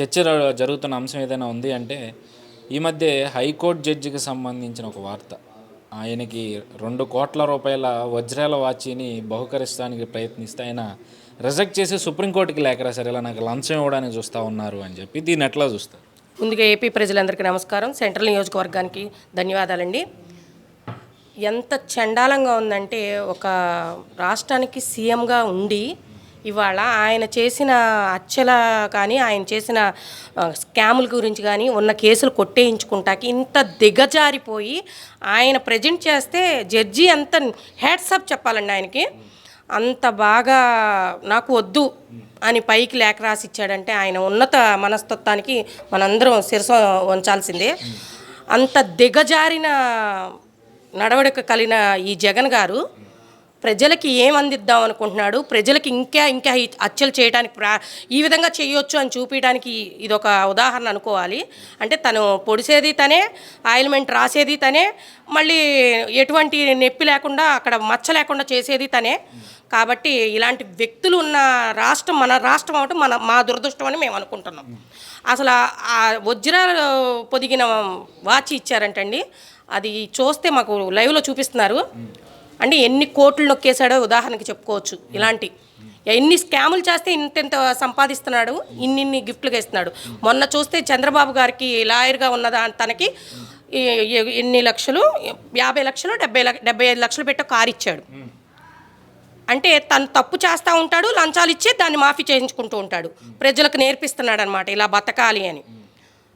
చర్చ జరుగుతున్న అంశం ఏదైనా ఉంది అంటే ఈ మధ్య హైకోర్టు జడ్జికి సంబంధించిన ఒక వార్త. ఆయనకి 2 కోట్ల రూపాయల వజ్రాల వాచీని బహుకరిస్తానికి ప్రయత్నిస్తే ఆయన రిజెక్ట్ చేసి సుప్రీంకోర్టుకి లేఖ రాశారు. ఇలా నాకు లంచం ఇవ్వడానికి చూస్తూ ఉన్నారు అని చెప్పి. దీన్ని ఎట్లా చూస్తారు? ముందుగా ఏపీ ప్రజలందరికీ నమస్కారం. సెంట్రల్ నియోజకవర్గానికి ధన్యవాదాలండి. ఎంత చండాలంగా ఉందంటే, ఒక రాష్ట్రానికి సీఎంగా ఉండి ఇవాళ ఆయన చేసిన హత్యల కానీ, ఆయన చేసిన స్కాముల గురించి కానీ ఉన్న కేసులు కొట్టేయించుకుంటాకి ఇంత దిగజారిపోయి ఆయన ప్రజెంట్ చేస్తే జడ్జి అంత హ్యాట్సాప్ చెప్పాలండి ఆయనకి. అంత బాగా నాకు వద్దు అని పైకి లేఖ రాసి ఇచ్చాడంటే ఆయన ఉన్నత మనస్తత్వానికి మనందరం శిరస ఉంచాల్సిందే. అంత దిగజారిన నడవడిక కలిగిన ఈ జగన్ గారు ప్రజలకి ఏం అందిద్దాం అనుకుంటున్నాడు, ప్రజలకి ఇంకా హత్యలు చేయడానికి ఈ విధంగా చేయొచ్చు అని చూపించడానికి ఇదొక ఉదాహరణ అనుకోవాలి. అంటే తను పొడిసేది తనే, ఆయిల్మెంట్ రాసేది తనే, మళ్ళీ ఎటువంటి నొప్పి లేకుండా అక్కడ మచ్చ లేకుండా చేసేది తనే. కాబట్టి ఇలాంటి వ్యక్తులు ఉన్న రాష్ట్రం మన రాష్ట్రం అవటం మా దురదృష్టం అని మేము అనుకుంటున్నాం. అసలు ఆ వజ్రాలు పొదిగిన వాచ్ ఇచ్చారంటండి. అది చూస్తే మాకు లైవ్లో చూపిస్తున్నారు. అంటే ఎన్ని కోట్లు నొక్కేశాడో ఉదాహరణకి చెప్పుకోవచ్చు. ఇలాంటి ఎన్ని స్కాములు చేస్తే ఇంత సంపాదిస్తున్నాడు, ఇన్ని గిఫ్ట్లుగా ఇస్తున్నాడు. మొన్న చూస్తే చంద్రబాబు గారికి లాయర్గా ఉన్నదా తనకి ఎన్ని లక్షలు, 50 లక్షలు, 75 లక్షలు పెట్టి కారు ఇచ్చాడు. అంటే తను తప్పు చేస్తూ ఉంటాడు, లంచాలు ఇచ్చి దాన్ని మాఫీ చేయించుకుంటూ ఉంటాడు. ప్రజలకు నేర్పిస్తున్నాడు అనమాట ఇలా బతకాలి అని.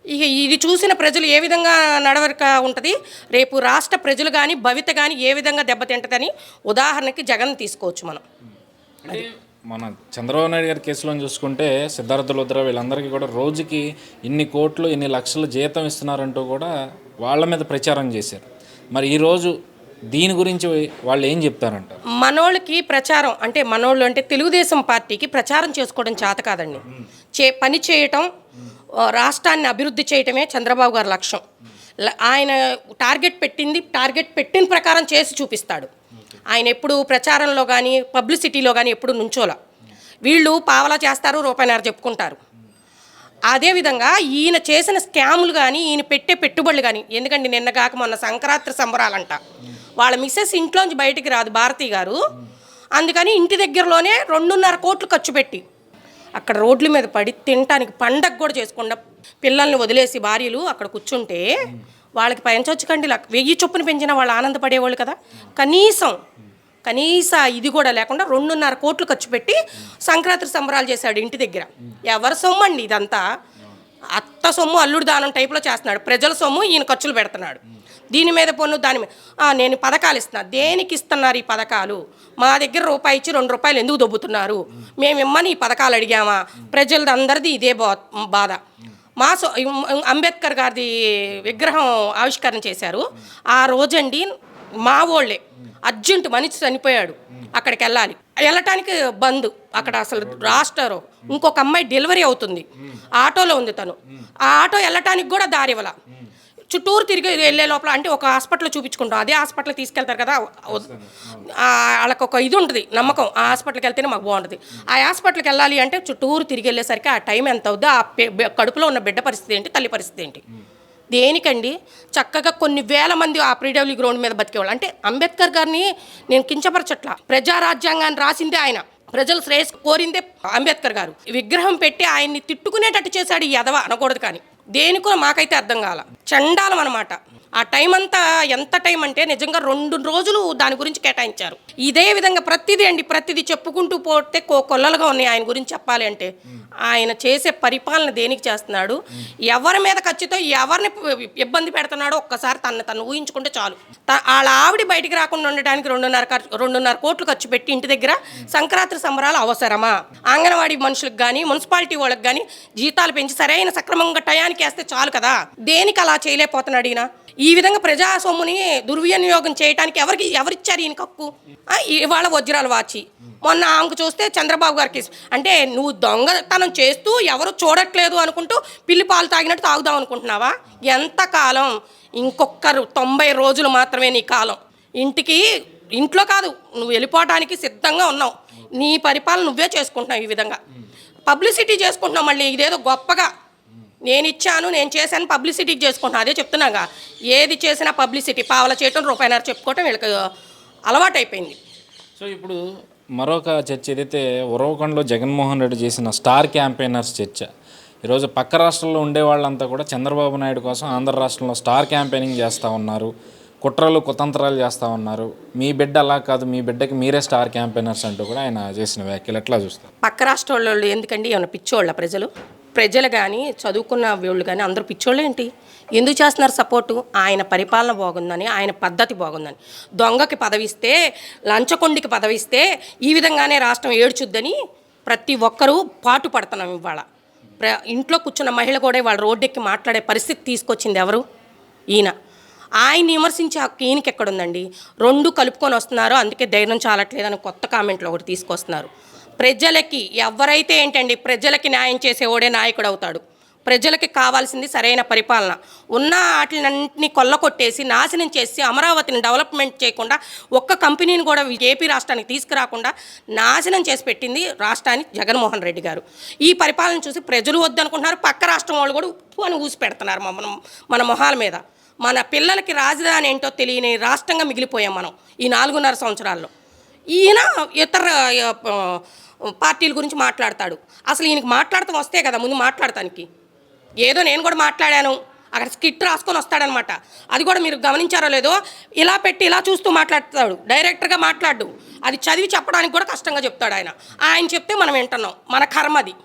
ఇక ఇది చూసిన ప్రజలు ఏ విధంగా నడవడిక ఉంటుంది, రేపు రాష్ట్ర ప్రజలు కానీ భవిత కానీ ఏ విధంగా దెబ్బతింటుందని ఉదాహరణకి జగన్ తీసుకోవచ్చు మనం. మన చంద్రబాబు నాయుడు గారి కేసులో చూసుకుంటే సిద్ధార్థ లుద్ర వీళ్ళందరికీ కూడా రోజుకి ఇన్ని కోట్లు, ఇన్ని లక్షలు జీతం ఇస్తున్నారంటూ కూడా వాళ్ళ మీద ప్రచారం చేశారు. మరి ఈరోజు దీని గురించి వాళ్ళు ఏం చెప్తారంట? మనోళ్ళకి ప్రచారం అంటే, మనోళ్ళు అంటే తెలుగుదేశం పార్టీకి ప్రచారం చేసుకోవడం చేత కాదండి. పని చేయటం, రాష్ట్రాన్ని అభివృద్ధి చేయటమే చంద్రబాబు గారి లక్ష్యం. ఆయన టార్గెట్ పెట్టిన ప్రకారం చేసి చూపిస్తాడు. ఆయన ఎప్పుడు ప్రచారంలో కానీ పబ్లిసిటీలో కానీ ఎప్పుడు నుంచోలా. వీళ్ళు పావలా చేస్తారు, రూపాయన్నర చెప్పుకుంటారు. అదేవిధంగా ఈయన చేసిన స్కాములు కానీ, ఈయన పెట్టే పెట్టుబడులు కానీ, ఎందుకంటే నిన్నగాక మొన్న సంక్రాంతి సంబరాలంట, వాళ్ళ మిస్సెస్ ఇంట్లోంచి బయటికి రాదు భారతి గారు. అందుకని ఇంటి దగ్గరలోనే 2.5 కోట్లు ఖర్చు పెట్టి అక్కడ రోడ్ల మీద పడి తినటానికి పండగ కూడా చేసుకుండా పిల్లల్ని వదిలేసి భార్యలు అక్కడ కూర్చుంటే వాళ్ళకి పెంచొచ్చుకండి 1000 చొప్పున పెంచినా వాళ్ళు ఆనందపడేవాళ్ళు కదా. కనీస ఇది కూడా లేకుండా 2.5 కోట్లు ఖర్చు పెట్టి సంక్రాంతి సంబరాలు చేశాడు ఇంటి దగ్గర. ఎవరి సొమ్ము అండి ఇదంతా? అత్త సొమ్ము అల్లుడు దానం టైప్లో చేస్తున్నాడు. ప్రజల సొమ్ము ఈయన ఖర్చులు పెడుతున్నాడు. దీని మీద పన్ను, దాని మీద నేను పథకాలు ఇస్తున్నా. దేనికి ఇస్తున్నారు ఈ పథకాలు? మా దగ్గర రూపాయి ఇచ్చి 2 రూపాయలు ఎందుకు దొబ్బుతున్నారు? మేము ఇమ్మని ఈ పథకాలు అడిగామా? ప్రజలది అందరిది ఇదే బాధ. అంబేద్కర్ గారిది విగ్రహం ఆవిష్కరణ చేశారు. ఆ రోజండి మా వాళ్ళే అర్జెంటు మనిషి చనిపోయాడు, అక్కడికి వెళ్ళటానికి బంద్. అక్కడ అసలు రాష్ట్రం ఇంకొక అమ్మాయి డెలివరీ అవుతుంది, ఆటోలో ఉంది తను. ఆ ఆటో వెళ్ళటానికి కూడా దారి ఇవ్వాల. చుట్టూరు తిరిగి వెళ్ళే లోపల అంటే ఒక హాస్పిటల్లో చూపించుకుంటాం, అదే హాస్పిటల్కి తీసుకెళ్తారు కదా. వాళ్ళకి ఒక ఇది ఉంటుంది, నమ్మకం, ఆ హాస్పిటల్కి వెళ్తేనే మాకు బాగుంటుంది. ఆ హాస్పిటల్కి వెళ్ళాలి అంటే చుట్టూరు తిరిగి వెళ్ళేసరికి ఆ టైం ఎంత అవుద్దో, ఆ కడుపులో ఉన్న బిడ్డ పరిస్థితి ఏంటి, తల్లి పరిస్థితి ఏంటి? దేనికండి? చక్కగా కొన్ని వేల మంది ఆ ప్రీడబ్ల్యూ గ్రౌండ్ మీద బతికేవాళ్ళు. అంటే అంబేద్కర్ గారిని నేను కించపరచట్లా, ప్రజా రాజ్యాంగాన్ని రాసిందే ఆయన, ప్రజలు శ్రేయస్సు కోరిందే అంబేద్కర్ గారు. విగ్రహం పెట్టి ఆయన్ని తిట్టుకునేటట్టు చేశాడు ఈ యదవ అనకూడదు, కానీ దేనికో మాకైతే అర్థం కాల. చండాలం అనమాట. ఆ టైం అంతా ఎంత టైం అంటే నిజంగా 2 రోజులు దాని గురించి కేటాయించారు. ఇదే విధంగా ప్రతిదీ చెప్పుకుంటూ పోతే కొల్లలుగా ఉన్నాయి ఆయన గురించి చెప్పాలి అంటే. ఆయన చేసే పరిపాలన దేనికి చేస్తున్నాడు, ఎవరి మీద ఖర్చుతో ఎవరిని ఇబ్బంది పెడుతున్నాడో ఒక్కసారి తను ఊహించుకుంటే చాలు. వాళ్ళ ఆవిడ బయటికి రాకుండా ఉండడానికి 2.5 కోట్లు ఖర్చు పెట్టి ఇంటి దగ్గర సంక్రాంతి సంబరాలు అవసరమా? అంగన్వాడీ మనుషులకు కానీ మున్సిపాలిటీ వాళ్ళకి కానీ జీతాలు పెంచి సరైన సక్రమంగా టయానికి వేస్తే చాలు కదా. దేనికి అలా చేయలేకపోతున్నాడు ఈయన? ఈ విధంగా ప్రజా సొమ్ముని దుర్వినియోగం చేయడానికి ఎవరిచ్చారు ఈయనకి హక్కు? ఇవాళ వజ్రాలు వాచి, మొన్న ఆమెకు చూస్తే చంద్రబాబు గారికి. అంటే నువ్వు దొంగతనం చేస్తూ ఎవరు చూడట్లేదు అనుకుంటూ పిల్లి పాలు తాగినట్టు తాగుదాం అనుకుంటున్నావా? ఎంతకాలం? ఇంకొక 90 రోజులు మాత్రమే నీ కాలం. ఇంట్లో కాదు, నువ్వు వెళ్ళిపోవడానికి సిద్ధంగా ఉన్నావు. నీ పరిపాలన నువ్వే చేసుకుంటున్నావు. ఈ విధంగా పబ్లిసిటీ చేసుకుంటున్నావు. మళ్ళీ ఇదేదో గొప్పగా నేను ఇచ్చాను, నేను చేశాను, పబ్లిసిటీకి చేసుకుంటున్నాను. అదే చెప్తున్నాగా, ఏది చేసినా పబ్లిసిటీ, పావల చేయటం, రూపాయన్నర చెప్పుకోవటం వీళ్ళకి అలవాటైపోయింది. సో ఇప్పుడు మరొక చర్చ ఏదైతే ఉరవకొండలో జగన్మోహన్ రెడ్డి చేసిన స్టార్ క్యాంపెయినర్స్ చర్చ, ఈరోజు పక్క రాష్ట్రంలో ఉండే వాళ్ళంతా కూడా చంద్రబాబు నాయుడు కోసం ఆంధ్ర రాష్ట్రంలో స్టార్ క్యాంపెయినింగ్ చేస్తూ ఉన్నారు, కుట్రలు కుతంత్రాలు చేస్తూ ఉన్నారు. మీ బిడ్డ అలా కాదు, మీ బిడ్డకి మీరే స్టార్ క్యాంపెయినర్స్ అంటూ కూడా ఆయన చేసిన వ్యాఖ్యలు ఎట్లా చూస్తారు? పక్క రాష్ట్ర వాళ్ళు ఎందుకండి, ఏమైనా పిచ్చోళ్ళ ప్రజలు కానీ చదువుకున్న వాళ్ళు కానీ అందరూ పిచ్చోళ్ళు ఏంటి? ఎందుకు చేస్తున్నారు సపోర్టు? ఆయన పరిపాలన బాగుందని, ఆయన పద్ధతి బాగుందని. దొంగకి పదవిస్తే, లంచకొండికి పదవిస్తే ఈ విధంగానే రాష్ట్రం ఏడ్చుద్దని ప్రతి ఒక్కరూ పాటు పడుతున్నాం. ఇవాళ ఇంట్లో కూర్చున్న మహిళ కూడా వాళ్ళ రోడ్డెక్కి మాట్లాడే పరిస్థితి తీసుకొచ్చింది ఎవరు? ఈయన. ఆయన విమర్శించే హక్కు ఈయనకి ఎక్కడుందండి? రెండు కలుపుకొని వస్తున్నారు, అందుకే ధైర్యం చాలట్లేదని కొత్త కామెంట్లు ఒకటి తీసుకొస్తున్నారు. ప్రజలకి ఎవరైతే ఏంటండి, ప్రజలకి న్యాయం చేసేవాడే నాయకుడు అవుతాడు. ప్రజలకి కావాల్సింది సరైన పరిపాలన. ఉన్న వాటినన్నింటినీ కొల్లకొట్టేసి నాశనం చేసి అమరావతిని డెవలప్మెంట్ చేయకుండా, ఒక్క కంపెనీని కూడా ఏపీ రాష్ట్రానికి తీసుకురాకుండా నాశనం చేసి పెట్టింది రాష్ట్రాన్ని జగన్మోహన్ రెడ్డి గారు. ఈ పరిపాలన చూసి ప్రజలు వద్దనుకుంటున్నారు, పక్క రాష్ట్రం వాళ్ళు కూడా ఉప్పు అని ఊసి పెడుతున్నారు మన మొహాల మీద. మన పిల్లలకి రాజధాని ఏంటో తెలియని రాష్ట్రంగా మిగిలిపోయాం మనం ఈ 4.5 సంవత్సరాల్లో. ఈయన ఇతర పార్టీల గురించి మాట్లాడతాడు. అసలు ఈయనకి మాట్లాడతాం వస్తే కదా ముందు మాట్లాడటానికి. ఏదో నేను కూడా మాట్లాడాను, అక్కడ స్కిట్ రాసుకొని వస్తాడనమాట. అది కూడా మీరు గమనించారో లేదో, ఇలా పెట్టి ఇలా చూస్తూ మాట్లాడతాడు, డైరెక్టర్గా మాట్లాడు. అది చదివి చెప్పడానికి కూడా కష్టంగా చెప్తాడు ఆయన. ఆయన చెప్తే మనం వింటున్నాం, మన కర్మ అది.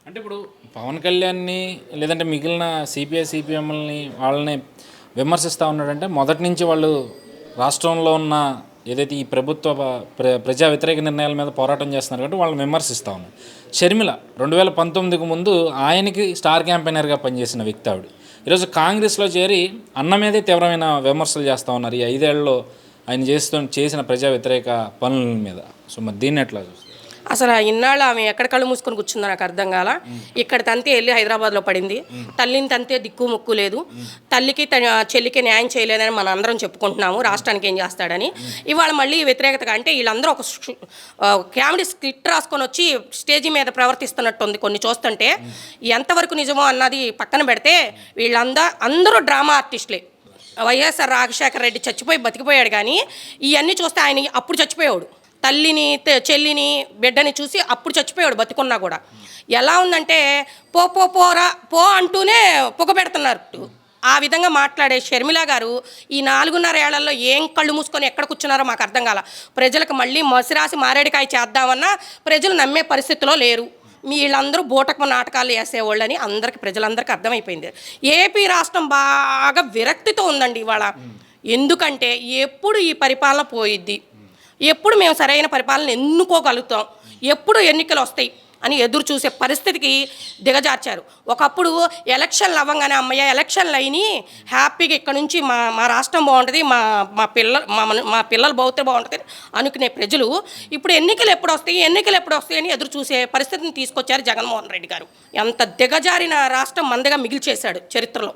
అంటే ఇప్పుడు పవన్ కళ్యాణ్ని లేదంటే మిగిలిన సిపిఐ సిపిఎంలని వాళ్ళని విమర్శిస్తూ ఉన్నాడంటే, మొదటి నుంచి వాళ్ళు రాష్ట్రంలో ఉన్న ఏదైతే ఈ ప్రభుత్వ ప్రజా వ్యతిరేక నిర్ణయాల మీద పోరాటం చేస్తున్నారు కాబట్టి వాళ్ళని విమర్శిస్తూ ఉన్నారు. షర్మిల 2019కు ముందు ఆయనకి స్టార్ క్యాంపెయినర్గా పనిచేసిన వ్యక్తి ఆవిడ. ఈరోజు కాంగ్రెస్లో చేరి అన్న మీదే తీవ్రమైన విమర్శలు చేస్తూ ఉన్నారు ఈ 5 ఏళ్లలో ఆయన చేసిన ప్రజా వ్యతిరేక పనుల మీద. సో మరి దీన్ని ఎట్లా చూస్తారు? అసలు ఇన్నాళ్ళు ఆమె ఎక్కడ కళ్ళు మూసుకొని కూర్చుందో నాకు అర్థం కాల. ఇక్కడ తంతే వెళ్ళి హైదరాబాద్లో పడింది. తల్లిని తంతే దిక్కు ముక్కు లేదు. తల్లికి చెల్లికి న్యాయం చేయలేదని మన అందరం చెప్పుకుంటున్నాము, రాష్ట్రానికి ఏం చేస్తాడని. ఇవాళ మళ్ళీ వ్యతిరేకతగా అంటే వీళ్ళందరూ ఒక కామెడీ స్క్రిప్ట్ రాసుకొని వచ్చి స్టేజీ మీద ప్రవర్తిస్తున్నట్టుంది కొన్ని చూస్తుంటే. ఎంతవరకు నిజమో అన్నది పక్కన పెడితే అందరూ డ్రామా ఆర్టిస్టులే. వైఎస్ఆర్ రాజశేఖర రెడ్డి చచ్చిపోయి బతికిపోయాడు, కానీ ఇవన్నీ చూస్తే ఆయన అప్పుడు చచ్చిపోయాడు. తల్లిని చెల్లిని బిడ్డని చూసి అప్పుడు చచ్చిపోయాడు బతికున్నా కూడా. ఎలా ఉందంటే పోరా పో అంటూనే పొగ పెడుతున్నారు. ఆ విధంగా మాట్లాడే షర్మిల గారు ఈ 4.5 ఏళ్లలో ఏం కళ్ళు మూసుకొని ఎక్కడ కూర్చున్నారో మాకు అర్థం కాల. ప్రజలకు మళ్ళీ మసిరాసి మారేడికాయ చేద్దామన్నా ప్రజలు నమ్మే పరిస్థితిలో లేరు. వీళ్ళందరూ బూటకపు నాటకాలు వేసేవాళ్ళని ప్రజలందరికీ అర్థమైపోయింది. ఏపీ రాష్ట్రం బాగా విరక్తితో ఉందండి ఇవాళ. ఎందుకంటే ఎప్పుడు ఈ పరిపాలన పోయిద్ది, ఎప్పుడు మేము సరైన పరిపాలన ఎన్నుకోగలుగుతాం, ఎప్పుడు ఎన్నికలు వస్తాయి అని ఎదురు చూసే పరిస్థితికి దిగజార్చారు. ఒకప్పుడు ఎలక్షన్లు అవ్వగానే అమ్మయ్య ఎలక్షన్లు అయిని హ్యాపీగా ఇక్కడ నుంచి మా రాష్ట్రం బాగుంటుంది, మా పిల్లల భవిష్యత్తు బాగుంటుంది అనుకునే ప్రజలు ఇప్పుడు ఎన్నికలు ఎప్పుడు వస్తాయి అని ఎదురు చూసే పరిస్థితిని తీసుకొచ్చారు జగన్మోహన్ రెడ్డి గారు. ఎంత దిగజారిన రాష్ట్రం మందగా మిగిల్చేశాడు చరిత్రలో.